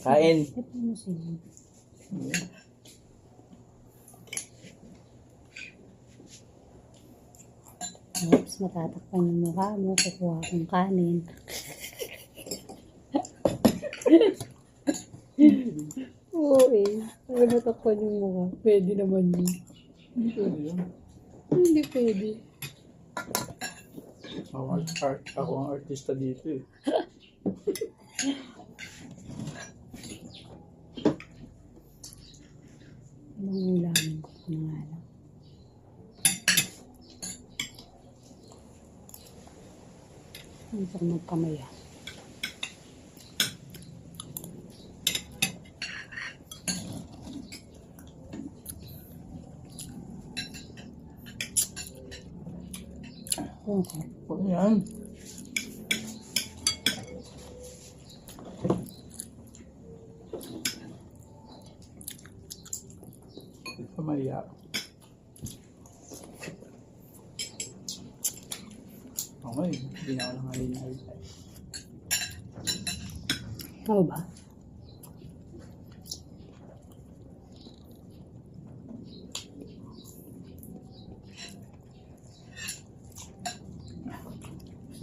Kain. Ito mo sila. Oops, matatakpan yung mukha mo. Kukuha kong kanin. Oo eh. Ay, matakpan yung mukha. Pwede naman yun. Hindi pwede yun. Hindi pwede. Ako ang artista dito eh. Anong ulamin ko na nga lang. Ang sarap magkamay ah. Okay. Ano yan? Ito maya. Okay, hindi na ako nangalinay. Ano ba?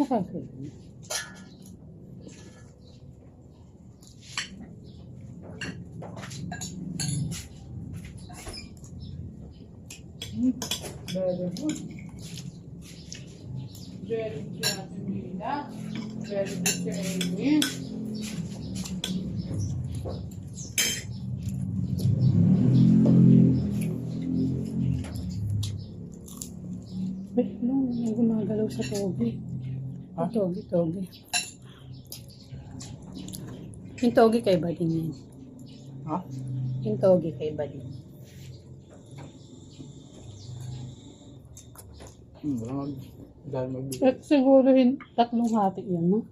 Nakakain. Very good. Very good si Ate Mina. Very good si Amy. Wait, no, may gumagalaw sa togi. Ha? Togi. Yung togi kay Bading yan. Ha? Yung togi kay Bading. Dahil magbigay. At siguro tatlong hati yan, no?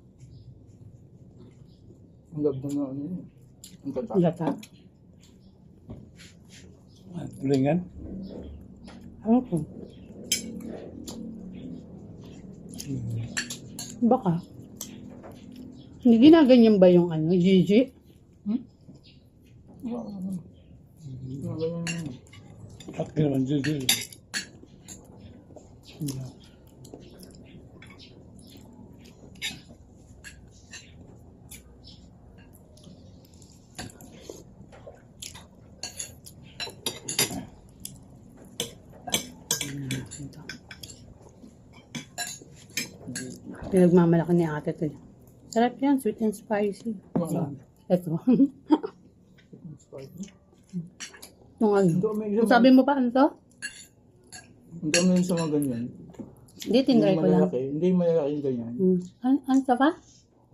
Ang gabda na ano yun. Ang tatak. Lata. Tulingan? Ano ko? Baka. Hindi ginaganyan ba yung ano, Gigi? At naman dyan. Pinagmamalaki ni ate to. Sarap yan, sweet and spicy. Ito. Nung ano? Sabi mo pa ano to? Ang dami yun sa mga ganyan. Hindi, tinry ko lang. Hindi malalaki yung ganyan. Ano to pa?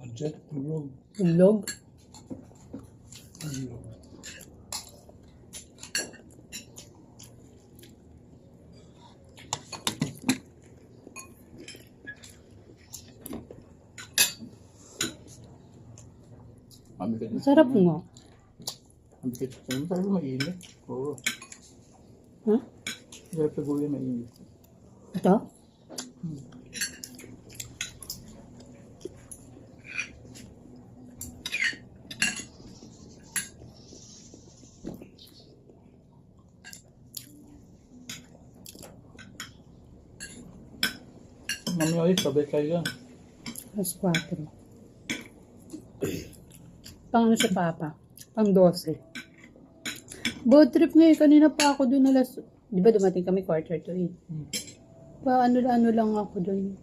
Budget, tulog. Ulog. Sarap nga. Ang bigat. Ang sarap mainit. Oo. Ha? Sarap sa gulay mainit. Ito? Mami ulit, sabay kayo yan. Plus 4. Pang ano si Papa? Pang 12. Boat trip ngayon. Kanina pa ako dun alas... Di ba dumating kami 7:45? Pa ano lang ako dun.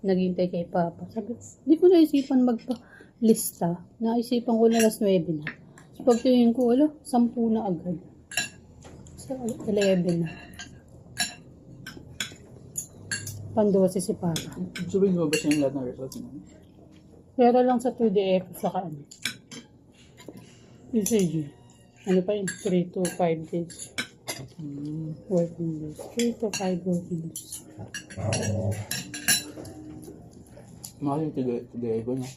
Naghintay kay Papa. Sabi, di ko naisipan magpa-lista. Naisipan ko na alas 9 na. So pagtingin ko, 10 na agad. So 11 na. Pang 12 si Papa. Sabihin mo ba siya yung lahat ng results mo? Pero lang sa 2DF sa ano. ECG. Ano pa yun? 3 to 5 days. Working days. 3 to 5 working days. Mahal yung today ko na.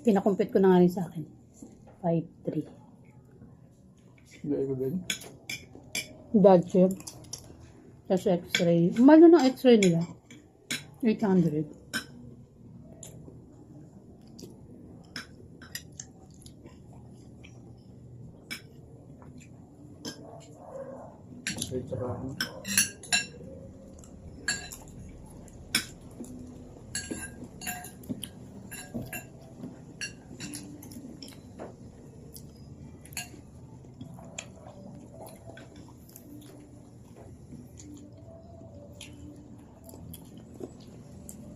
Pinakumpit ko na nga rin sa akin. 5-3. Today ko din. Blood check. Tapos x-ray. Malo ng x-ray nila. 800. Straight sa kanin.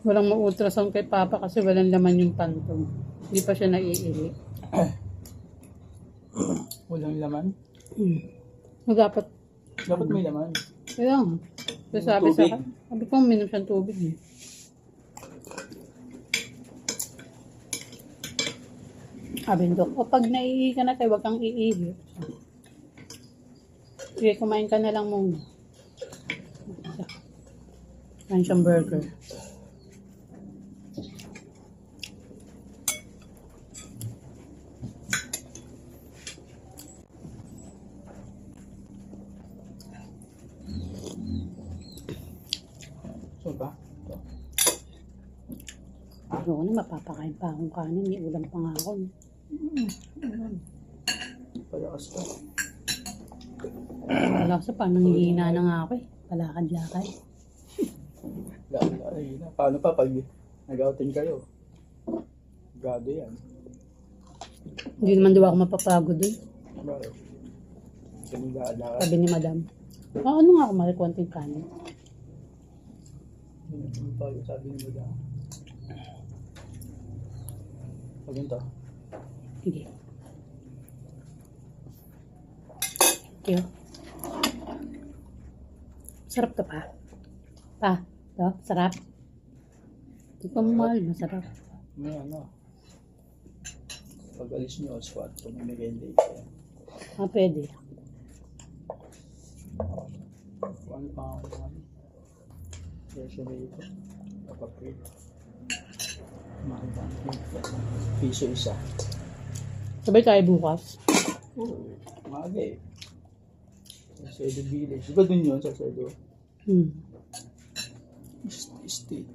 Walang ma-ultrasound kay Papa kasi walang laman yung pantong. Hindi pa siya naiili. Walang laman. Dapat, Dapat may laman. kaya nga. Kasi sabi sa Tubig. akin, sabi ko, minom siyang tubig eh. Sabi nito, o pag naiihi ka na tayo, huwag kang iihi. Sige, kumain ka na lang muna. Kain siyang burger. So ba? Ito. Ayoko na, mapapakain pa akong kanin. May ulam pa nga ako. Palakas ka. Wala sa pa, nanghihina na nga ako eh. Palakad-lakad. Ay, paano pa pag nag-outing kayo? Gado yan. Hindi naman daw ako mapapagod eh. Bakit? Kasi nag-aalala. Sabi ni Madam. Ano nga ako konting kanin? Ano pa yung sabi ni Madam? Pag ito. Sige. Thank you. Sarap to pa. Pa, to, sarap. Hindi ko mahal, masarap. May ano. Pag alis nyo, squat. Kung may merienda yan. Pwede. Kung ano pa ako naman. Presyo na ito. Kapapit. Makita ang piso isa. Sabay tayo bukas. Oo. Maaga eh. Sa Cedo Village. Di ba dun yun sa Cedo? State.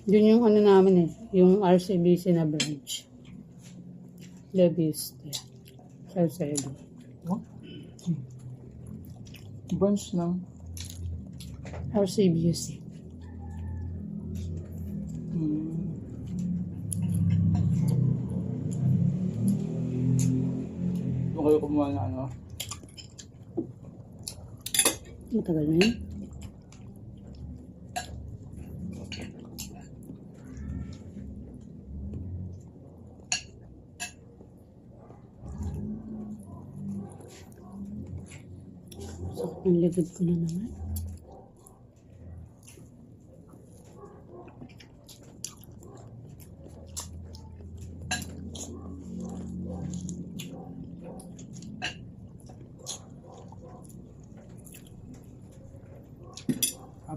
Yun yung ano namin eh. Yung RCBC na branch. Leviste. Salcedo. What? Bunch ng RCBC. Doon kayo kumuha na ano? Matagal na yun. Sakit ng likod ko na naman.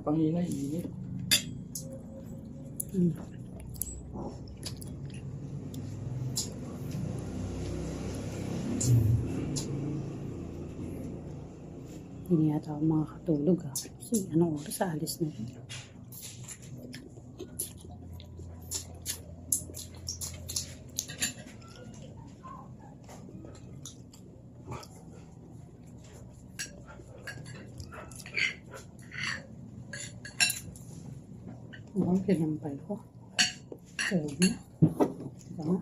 Panginay, init. Hindi yata ako makakatulog ah. Kasi anong oras alis na rin. Ang pinampal ko. Huwag na. Diba?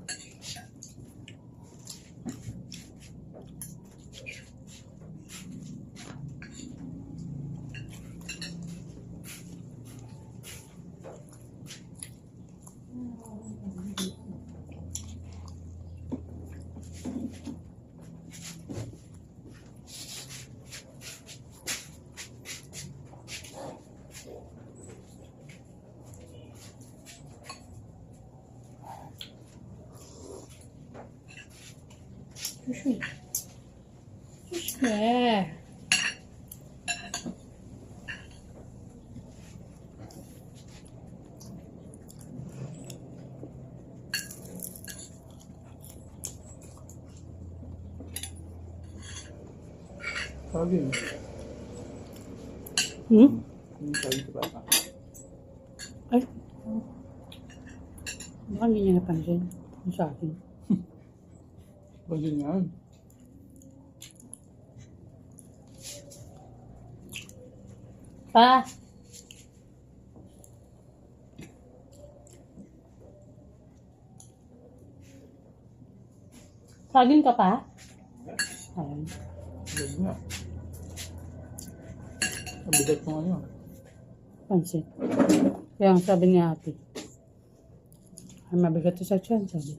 Sushi. Sushi. Sabi mo. Yung sabi ko ba? Ay. Baka hindi niya napansin. Yung sa akin. Pwede yan. Pa! Saging ka pa? Ayun. Huwag nga. Nabigat mo ano. Pansit. Kaya ang sabi ni ate, ay mabigat to sa tiyan, sabi.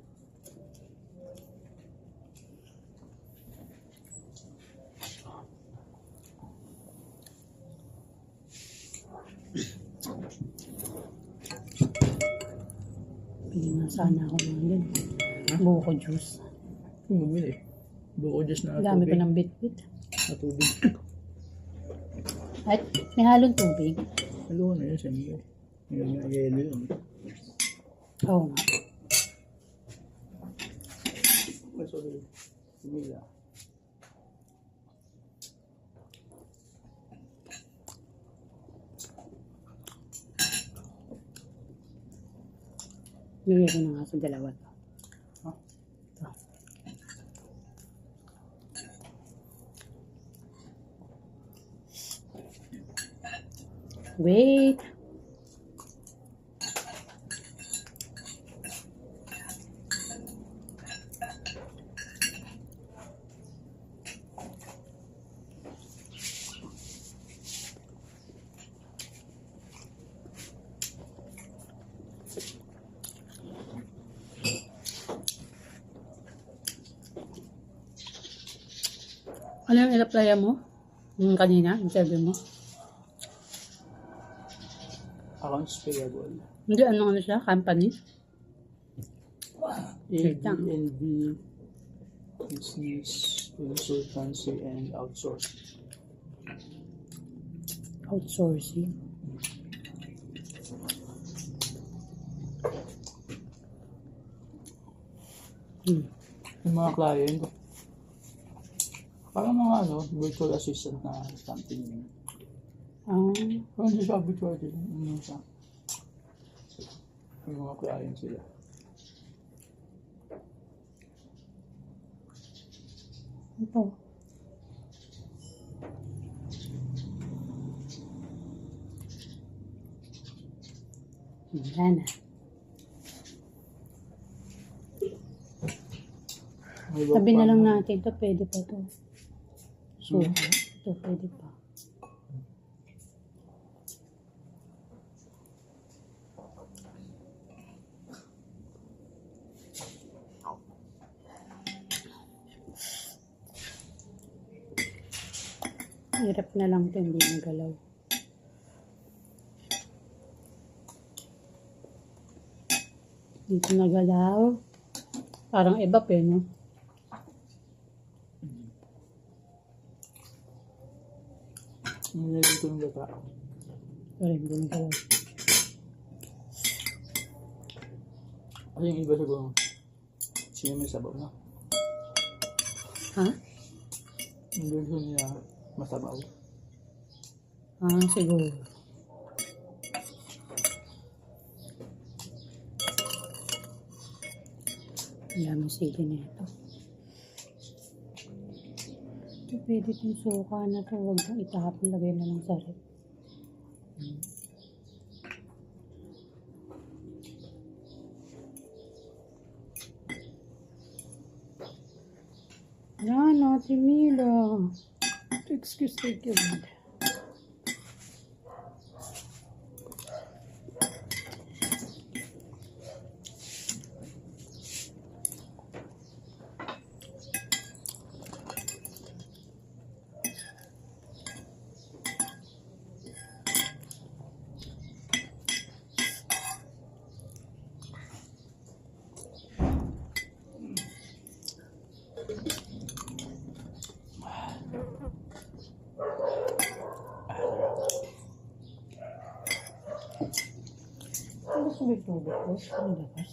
Pili na sana ako ng din. Buko juice. Bumili. Buko Diyos na Dami pa tubig. ng bit-bit. Na tubig. At may halong tubig. Ano na yun, siyempre. Yung nga yelo yun. Oo nga. Ay, sorry. Sumila. Bigay ko na nga sa dalawa to. Ha? Ito. Wait. Ano yung in-applyan mo? Yung kanina, yung sabi mo? Accounts payable. Hindi, ano siya? Company? ABNB Business Consultancy and Outsourcing. Outsourcing. Yung mga client, parang mga ano, virtual assistant na something. Ah, Pero hindi siya virtual assistant. Ano siya? Yung mga client sila. ito. Wala na. May work Sabi na from lang home. natin ito, pwede pa to. So, ito pwede pa. Hirap na lang ito, hindi nagalaw. Dito nagalaw. Parang iba pa, no? Nilagay ng gata. Pero hindi nagalaw. Kasi yung iba siguro, siya may sabaw na. Ha? Yung version niya, masabaw. Ah, siguro. Ang daming sili na ito. Ito, pwede itong suka na ito. Huwag nang itahapon. Lagay na lang sa rep. Yan, Ate Mila. Excuse me, God. Ano gusto mo ito? Ano labas?